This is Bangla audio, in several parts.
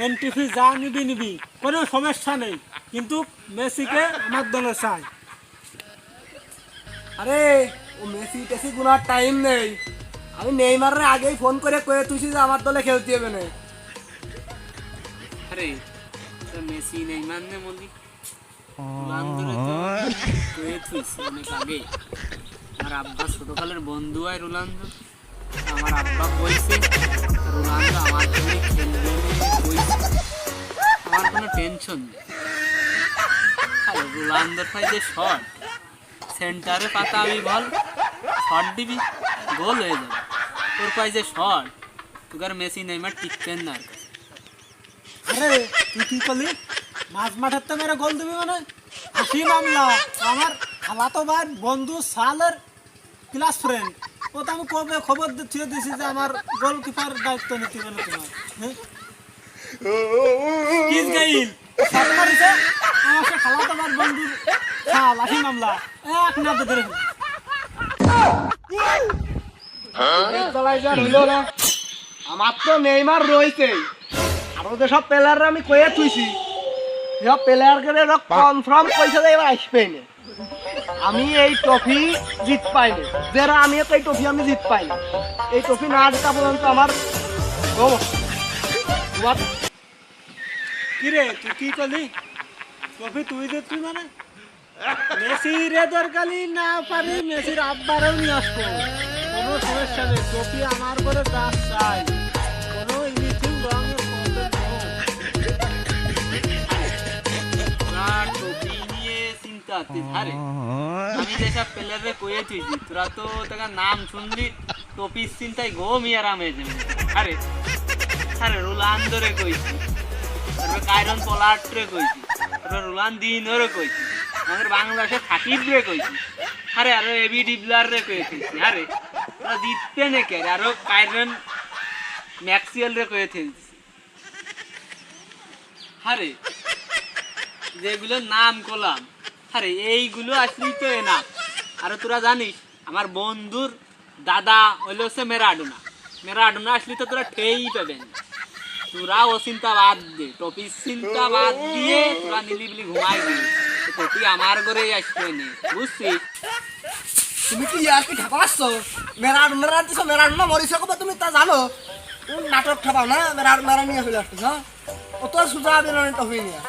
এন্ট্রি ফি যা নিবি নিবি, কোনো সমস্যা নেই, কিন্তু মেসিকে আমার দলে চাই। আরে ও মেসি টেসি গুনার টাইম নেই, আমি নেইমারের আগেই ফোন করে কয়ে তুইছি যে আমার দলে খেলতে হবে না। আরে তো মেসি নেইমার নে বলি রোনালদোরে তো কয়ে থুইছি অনেক আগে। আমার আব্বা ছোটকালের বন্ধু হয় রোনালদো। আমার আব্বা কইছে রোনালদো আমার জন্য খেলবে কইছে, আমার কোনো টেনশন নেই। আর রোনালদোর ভাই যে শট সেন্টারে পাতা আমি বল শট দিবি গোল হয়ে যাবে। তোর পাই যে শট তোর মেসি নেইমার টিকতেন না। আরে তুই কি করলি? মাঝ মাঠের তো মেরে গোল দিবি মানে হাসি মামলা। আমার খালাতো ভাই বন্ধু সালের ক্লাস ফ্রেন্ড, ও তো আমি কবে খবর দিয়ে দিয়েছি যে আমার গোলকিপার দায়িত্ব নিতে হবে তোমার। হ্যাঁ কিস গাইল সাল মারিছে আমার সে খালাতো ভাই বন্ধুর সাল হাসি মামলা এক না ধরে। আমার তো নেইমার রয়েছে, আরো যেসব প্লেয়াররা আমি কয়ে থুইছি সব প্লেয়ারকে কনফার্ম কইছে যে এবার আসবে না। আমি এই ট্রফি জিত পাইনি, যারা আমি এই ট্রফি আমি জিত পাইনি, এই ট্রফি না জেতা পর্যন্ত আমার কি রে তুই কি করলি? ট্রফি তুই যে তুই মানে মেসি রে দরকারি না পারি মেসির আব্বারও নিয়ে আসবো, কোনো সমস্যা নেই। ট্রফি আমার করে দাস চাই, কোনো এনিথিং রং ট্রফি নিয়ে চিন্তা আছিস? আরে আমি যেসব প্লেয়ারে কয়ে থুইছি তোরা তো তার নাম শুনলি ট্রফির চিন্তায় ঘুমই আরাম হয়ে যাবে। আরে আরে রোনালদোরে কইছি, তারপরে কাইরন পোলার্ডরে কইছি, তারপরে রোনালদিনোরে কইছি, আমাদের বাংলাদেশে সাকিবরে কইছি, আরে আরো এবি ডিবলাররে কইছি। আরে ওরা জিতবে নাকি? আরো কাইরন ম্যাক্সিওয়েলরে কয়ে ফেলছি। আরে যেগুলো নাম করলাম আরে এইগুলো আসলেই তো না। আর তোরা জানিস আমার বন্ধুর দাদা হইলো হচ্ছে মেরাডোনা, মেরাডোনা আসলে তো তোরা ঠেই পাবেন। তোরা ও চিন্তা বাদ দে, টপির চিন্তা বাদ দিয়ে তোরা নিলিবিলি ঘুমাই দিবি, টপি আমার ঘরেই আসবে নি, বুঝছিস? তুমি কি আর কি ঠাপাচ্ছো? মেরাডোনা দিছো, মেরাডোনা মরিছে কবে তুমি তা জানো? কোন নাটক ঠাপাও না, মেরা নিয়ে চলে আসছো হ্যাঁ? অত সুজা দিল না টফি নিয়ে।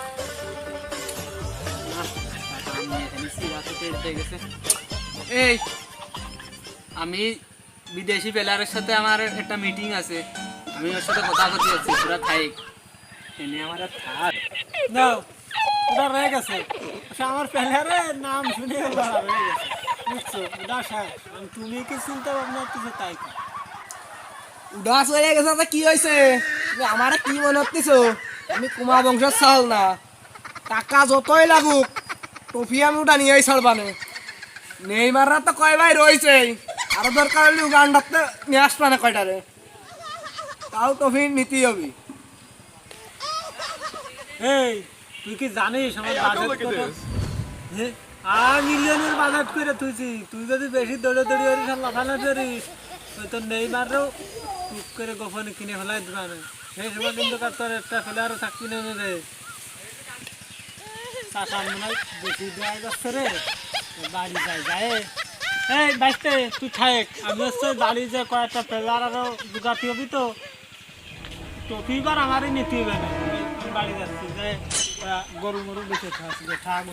এই আমি বিদেশি প্লেয়ারের সাথে আমার একটা মিটিং আছে, আমি ওর সাথে কথা বলতে যাচ্ছি, তোরা থাইক এনে আমার থাক না ওটা রয়ে গেছে। আচ্ছা আমার প্লেয়ারের নাম শুনে রয়ে গেছে, বুঝছো? ওটা শেষ। তুমি কি চিন্তা ভাবনা কিছু তাই কি? উদাস হয়ে গেছে তা কি হয়েছে? আমার কি মনে হচ্ছিছো আমি কুমা বংশের চাল না? টাকা যতই লাগুক টফি আমি ওটা নিয়েই ছাড়বানে। নেইমাররা তো কয় ভাই রয়েছে, আরো দরকার হলে উগান্ডাতে নিয়ে আসবানে কয়টারে, তাও টফি নিতেই হবে। এই তুই কি জানিস আমার বাজেট কত? হ্যাঁ আর মিলিয়নের বাজেট করে তুইছি। তুই যদি বেশি দৌড়ে দৌড়ি করিস আর লাফানো করিস ওই তোর নেইমারও টুক করে গোপনে কিনে ফেলাই দোকানে, সেই সময় কিন্তু তোর একটা প্লেয়ারও থাকবি না রে। চাষা মনে হয় বেশি দেওয়া যাচ্ছে রে, বাড়ি যায় যায়। এই বাইতে তুই থাক, আমি হচ্ছে বাড়ি যে কয়েকটা প্লেয়ার আরও জোগাতে হবি তো, ট্রফি বার আমারই নিতে হবে না। বাড়ি যাচ্ছি যে গরু মরু বেঁচে থাকবে থাক।